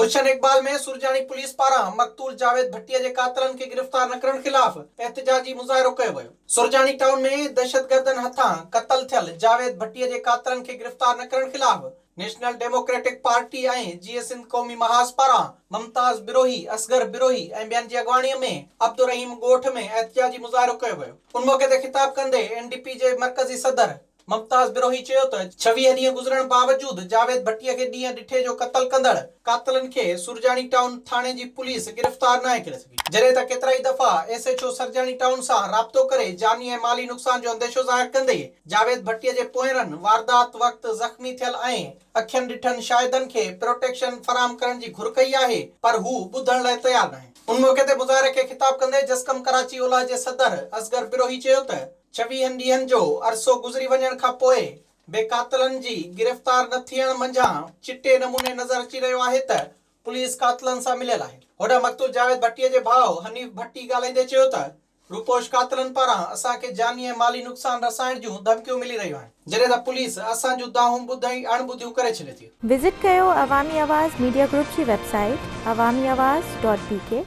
गुलशन इकबाल में सुरजानी पुलिस पारां मक़तूल जावेद भट्टीअ जे कातिलनि खे गिरफ़्तार न करण खिलाफ़ एहतिजाजी मुज़ाहिरो कयो वियो। सुरजानी टाउन में दहशतगर्दनि हथां क़त्ल थियल जावेद भट्टीअ जे कातिलनि खे गिरफ़्तार न करण खिलाफ़ नेशनल डेमोक्रेटिक पार्टी ऐं जीए सिंध क़ौमी महाज़ पारां मुमताज़ बिरोही, असगर बिरोही ऐं ॿियनि जी अॻवाणीअ में अब्दुर रहीम ॻोठ में एहतिजाजी मुज़ाहिरो कयो वियो। उन मौक़े ते ख़िताब कंदे एनडीपी जे मर्कज़ी सदर मुमताज़ बिरोही चयो त 26 ॾींहं गुज़रण बावजूदि जावेद भट्टीअ खे ॾींहं ॾिठे जो क़त्ल कंदड़ कातिलनि खे सुरजानी टाउन थाणे जी पुलिस गिरफ़्तार न करे सघी, जॾहिं त केतिरा ई दफ़ा एसएचओ सुरजानी टाउन सां राब्तो करे जानी ऐं माली नुक़सान जो अंदेशो ज़ाहिर कंदे जावेद भट्टीअ जे पोयरनि वारदात वक़्तु ज़ख़्मी थियल ऐं अखियुनि ॾिठनि शाहिदनि खे प्रोटेक्शन फराहम करण जी घुर कई आहे, पर हू ॿुधण लाइ तयार न आहे। उन मौक़े ते मुज़ाहिरे खे ख़िताब कंदे जस्कम कराची ओलह जे सदर असगर बिरोही चयो त 26 ॾींहनि जो अरसो गुज़री वञण खां पोइ बेकातिलनि जी गिरफ़्तार न थियण मंझां चिटे नमूने नज़र अची रहियो आहे त पुलिस कातिलनि सां मिलियल आहे। होॾां मक़तूल जावेद भट्टीअ जे भाउ हनीफ भट्टी ॻाल्हाईंदे चयो त रूपोश कातिलनि पारां असांखे जानी ऐं माली नुक़सान रसाइण जूं धमकियूं मिली रहियूं आहिनि, जॾहिं त पुलिस असां जूं दाहूं ॿुधई अणॿुधियूं करे छॾे थी। विज़िट कयो अवामी आवाज़ मीडिया ग्रुप जी वेबसाइट awamiawaz.pk